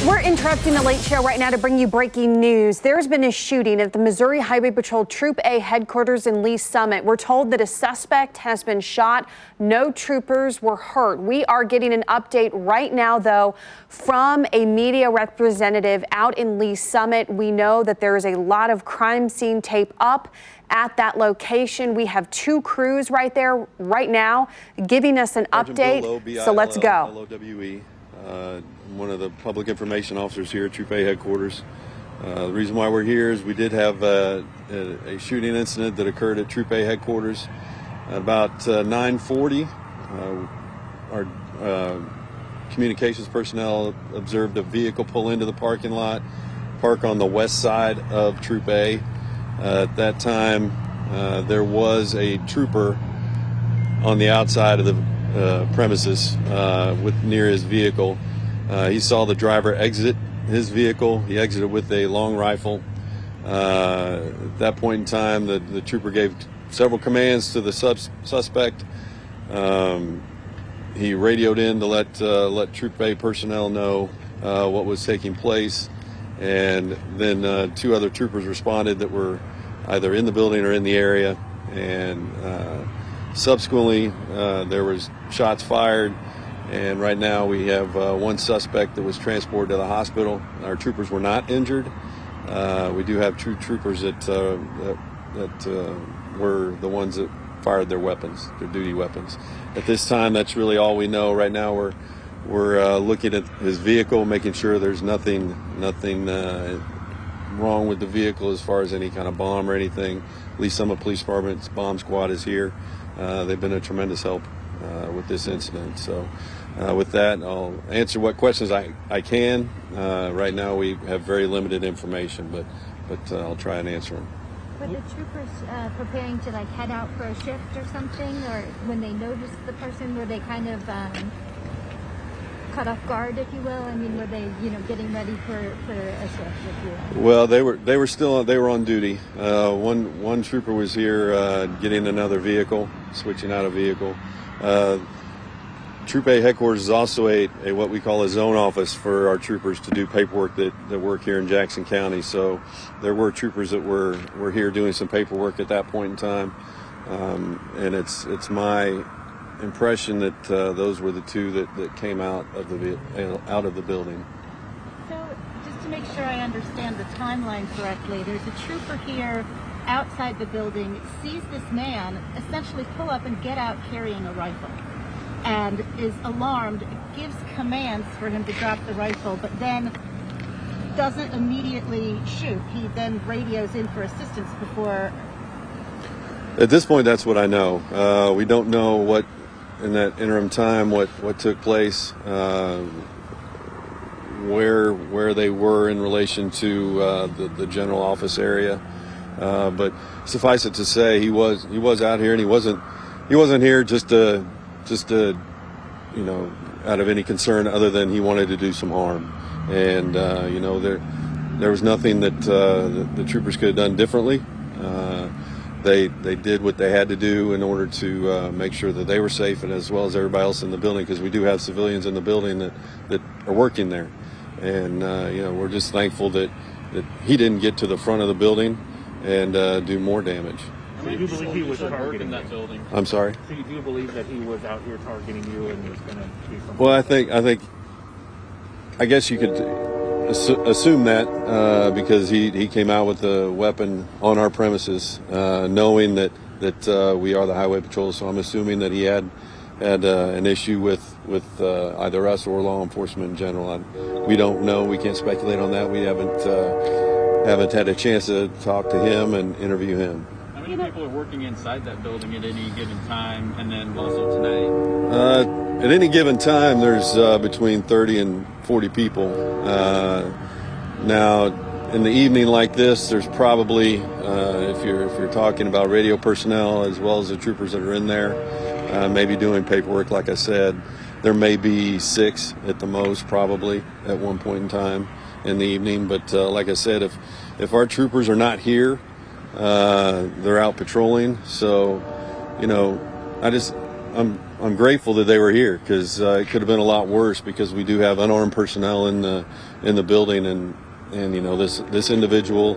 We're interrupting the Late Show right now to bring you breaking news. There's been a shooting at the Missouri Highway Patrol Troop A headquarters in Lee Summit. We're told that a suspect has been shot. No troopers were hurt. We are getting an update right now, though, from a media representative out in Lee Summit. We know that there is a lot of crime scene tape up at that location. We have two crews right there right now giving us an update. So let's go. LOWE. I'm one of the public information officers here at Troop A headquarters. The reason why we're here is we did have a shooting incident that occurred at Troop A headquarters about 9:40. Our communications personnel observed a vehicle pull into the parking lot, park on the west side of Troop A. At that time, there was a trooper on the outside of the premises near his vehicle. He saw the driver exit his vehicle. He exited with a long rifle. At that point in time, the trooper gave several commands to the suspect. He radioed in to let Troop A personnel know what was taking place, and then two other troopers responded that were either in the building or in the area, and subsequently there was shots fired. And right now we have one suspect that was transported to the hospital. Our troopers were not injured. We do have two troopers that were the ones that fired their weapons, their duty weapons. At this time, that's really all we know. Right now we're looking at his vehicle, making sure there's nothing wrong with the vehicle as far as any kind of bomb or anything. Lee Summit Police Department's bomb squad is here. They've been a tremendous help with this incident. So with that, I'll answer what questions I can. Right now we have very limited information, but I'll try and answer them. Were the troopers preparing to head out for a shift or something, or when they noticed the person, were they kind of caught off guard, if you will? I mean, were they getting ready for a shift, if you will? Well, they were on duty. One trooper was here getting another vehicle, switching out a vehicle. Troop A headquarters is also a what we call a zone office for our troopers to do paperwork that work here in Jackson County. So there were troopers that were here doing some paperwork at that point in time, and it's my impression that those were the two that came out of the building. So just to make sure I understand the timeline correctly, there's a trooper here outside the building, sees this man essentially pull up and get out carrying a rifle, and is alarmed, gives commands for him to drop the rifle, but then doesn't immediately shoot. He then radios in for assistance before. At this point, that's what I know. We don't know what, in that interim time, what took place, where they were in relation to the general office area. But suffice it to say, he was out here, and he wasn't here just to out of any concern other than he wanted to do some harm. And there was nothing that the troopers could have done differently. They did what they had to do in order to make sure that they were safe, and as well as everybody else in the building, because we do have civilians in the building that are working there. And we're just thankful that he didn't get to the front of the building and do more damage. So you do believe he was targeting that building? I'm sorry? So you do believe that he was out here targeting you and was going to do something? Well, I guess you could assume that because he came out with a weapon on our premises, knowing that we are the Highway Patrol. So I'm assuming that he had an issue with either us or law enforcement in general. We don't know. We can't speculate on that. We haven't had a chance to talk to him and interview him. How many people are working inside that building at any given time, and then also tonight? At any given time, there's between 30 and 40 people. Now, in the evening like this, there's probably, if you're talking about radio personnel as well as the troopers that are in there, maybe doing paperwork, like I said, there may be 6 at the most, probably at one point in time in the evening. But like I said, if our troopers are not here, they're out patrolling. So, I'm grateful that they were here, because it could have been a lot worse, because we do have unarmed personnel in the building, and this individual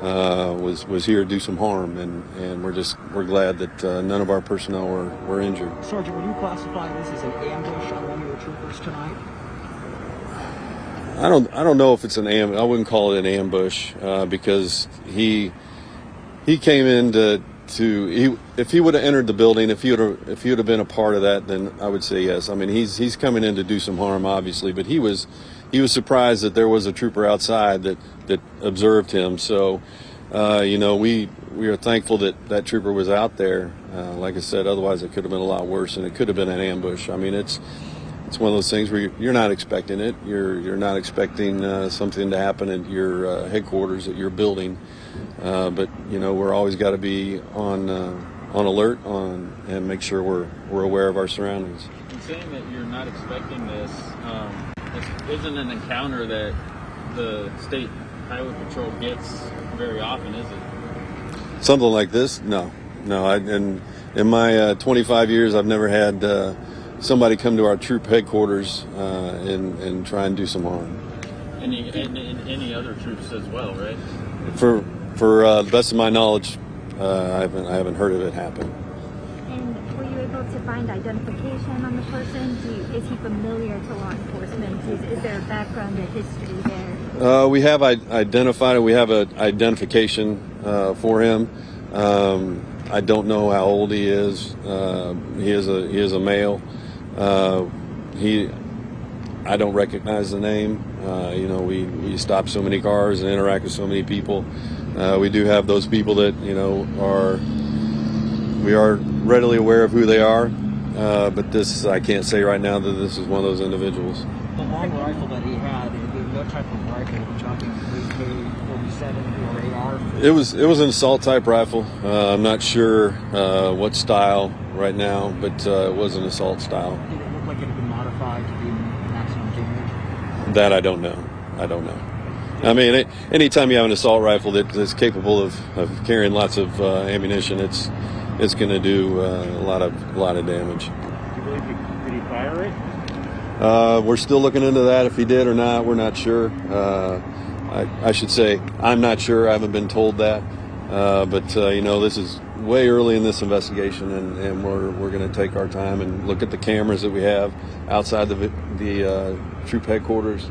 was here to do some harm, and we're glad that none of our personnel were injured. Sergeant, would you classify this as an ambush on one of your troopers tonight? I don't know if it's an ambush. I wouldn't call it an ambush, because he came in if he would have entered the building, if he would have been a part of that, then I would say yes. I mean, he's coming in to do some harm, obviously, but he was surprised that there was a trooper outside that observed him. So, we are thankful that trooper was out there. Like I said, otherwise it could have been a lot worse, and it could have been an ambush. I mean, it's one of those things where you're not expecting it. You're not expecting something to happen at your headquarters, at your building. But we're always got to be on alert and make sure we're aware of our surroundings. In saying that you're not expecting this isn't an encounter that the state highway patrol gets very often, is it? Something like this? No. In my 25 years, I've never had somebody come to our troop headquarters and try and do some harm. Any other troops as well, right? For the best of my knowledge, I haven't heard of it happen. And were you able to find identification on the person? Is he familiar to law enforcement? Is there a background or history there? We have identified it. We have an identification for him. I don't know how old he is. He is a male. I don't recognize the name. We stop so many cars and interact with so many people. We do have those people that we are readily aware of who they are. But this, I can't say right now that this is one of those individuals. The long rifle that he had, what type of rifle? Are we talking AK-47 or AR? It was an assault type rifle. I'm not sure what style right now, but it was an assault style. Did it look like it had been modified to do maximum damage? That I don't know. I mean, anytime you have an assault rifle that's capable of carrying lots of ammunition, it's going to do a lot of damage. Do you believe did he fire it? We're still looking into that. If he did or not, we're not sure. I should say I'm not sure. I haven't been told that. But this is way early in this investigation, and we're going to take our time and look at the cameras that we have outside the troop headquarters,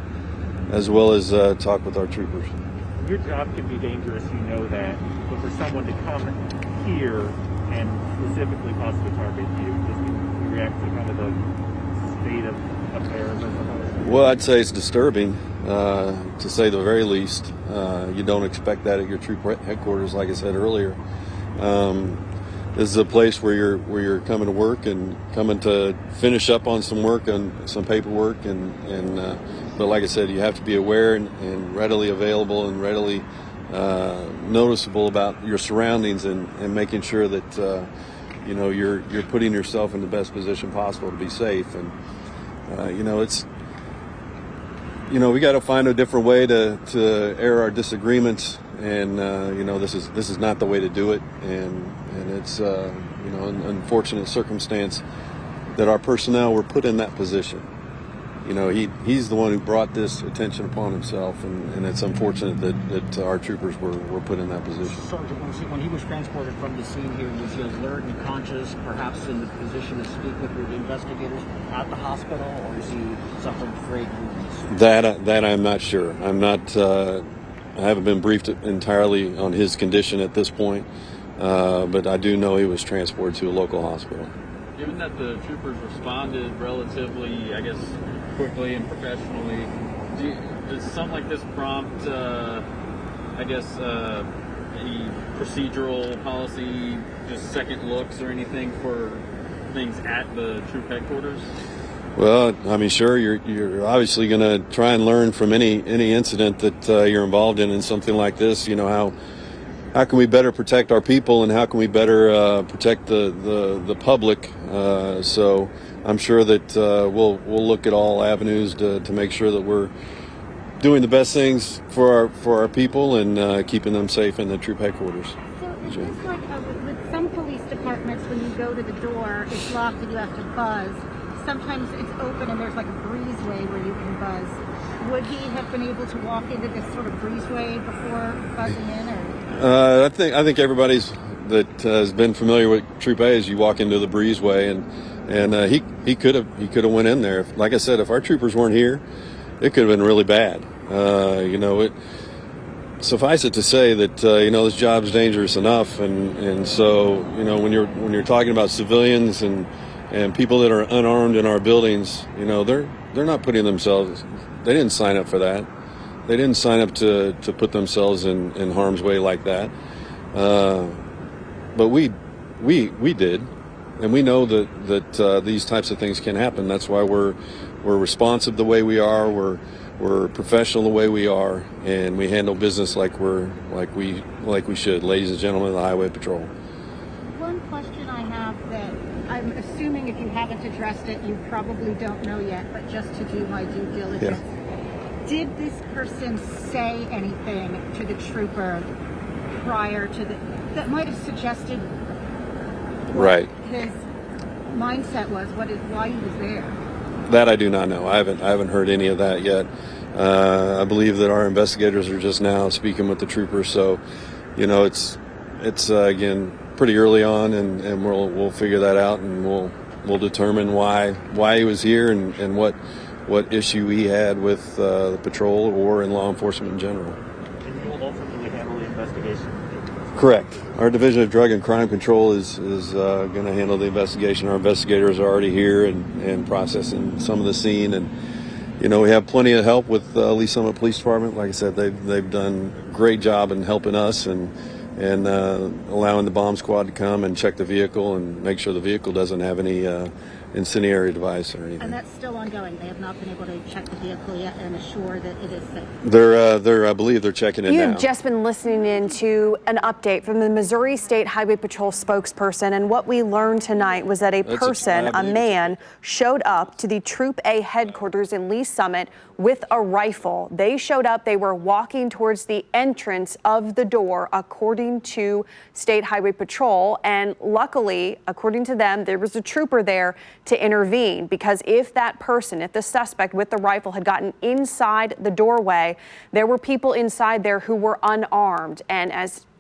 as well as talk with our troopers. Your job can be dangerous, you know that, but for someone to come here and specifically possibly target you, just you react to kind of the state of affairs, I suppose? Well, I'd say it's disturbing, to say the very least. You don't expect that at your troop headquarters, like I said earlier. This is a place where you're coming to work and coming to finish up on some work and some paperwork, but like I said, you have to be aware and readily available and readily noticeable about your surroundings and making sure that you're putting yourself in the best position possible to be safe. And we got to find a different way to air our disagreements, and this is not the way to do it, and it's an unfortunate circumstance that our personnel were put in that position. He's the one who brought this attention upon himself, and it's unfortunate that our troopers were put in that position. Sergeant, when he was transported from the scene here, was he alert and conscious, perhaps in the position to speak with the investigators at the hospital, or is he suffering frayed wounds? That I'm not sure. I'm not. I haven't been briefed entirely on his condition at this point, but I do know he was transported to a local hospital. Given that the troopers responded relatively, I guess, quickly and professionally, does something like this prompt, a procedural policy, just second looks or anything for things at the troop headquarters? Well, I mean, sure, you're obviously going to try and learn from any incident that you're involved in something like this. How can we better protect our people, and how can we better protect the public? So I'm sure that we'll look at all avenues to make sure that we're doing the best things for our people and keeping them safe in the troop headquarters. So is this like with some police departments, when you you go to the door, it's locked and you have to buzz. Sometimes it's open and there's like a breezeway where you can buzz. Would he have been able to walk into this sort of breezeway before buzzing in, or? I think everybody's that has been familiar with Troop A is you walk into the breezeway, and he could have went in there. Like I said, if our troopers weren't here, it could have been really bad. Suffice it to say that this job's dangerous enough, and so when you're talking about civilians and people that are unarmed in our buildings, they're not putting themselves. They didn't sign up for that. They didn't sign up to put themselves in harm's way like that. But we did, and we know that these types of things can happen. That's why we're responsive the way we are. We're professional the way we are, and we handle business like we should, ladies and gentlemen of the Highway Patrol. One question I have that I'm assuming if you haven't addressed it, you probably don't know yet, but just to do my due diligence. Yeah. Did this person say anything to the trooper prior to that might have suggested what his mindset was, why he was there? That I do not know. I haven't heard any of that yet. I believe that our investigators are just now speaking with the troopers, so it's again pretty early on, and we'll figure that out, and we'll determine why he was here and what issue he had with the patrol or in law enforcement in general. And you will ultimately handle the investigation? Correct. Our Division of Drug and Crime Control is going to handle the investigation. Our investigators are already here and processing some of the scene, and we have plenty of help with Lee Summit Police Department. Like I said, they've done a great job in helping us and allowing the bomb squad to come and check the vehicle and make sure the vehicle doesn't have any incendiary device or anything. And that's still ongoing. They have not been able to check the vehicle yet and assure that it is safe. I believe they're checking it now. You've just been listening in to an update from the Missouri State Highway Patrol spokesperson, and what we learned tonight was that a man showed up to the Troop A headquarters in Lee Summit with a rifle. They showed up, they were walking towards the entrance of the door, according to State Highway Patrol, and luckily, according to them, there was a trooper there to intervene, because if the suspect with the rifle had gotten inside the doorway, there were people inside there who were unarmed, and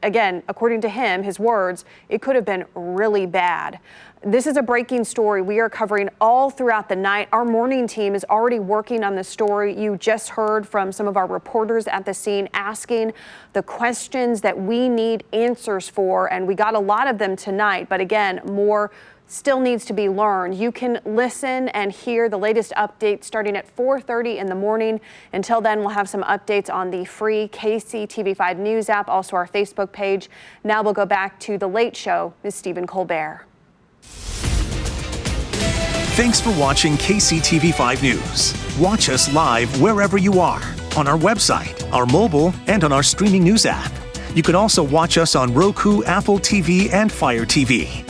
again, according to him, his words, it could have been really bad. This is a breaking story we are covering all throughout the night. Our morning team is already working on the story. You just heard from some of our reporters at the scene asking the questions that we need answers for, and we got a lot of them tonight, but again, more still needs to be learned. You can listen and hear the latest updates starting at 4:30 in the morning. Until then, we'll have some updates on the free KCTV5 News app, also our Facebook page. Now we'll go back to The Late Show with Stephen Colbert. Thanks for watching KCTV5 News. Watch us live wherever you are, on our website, our mobile, and on our streaming news app. You can also watch us on Roku, Apple TV, and Fire TV.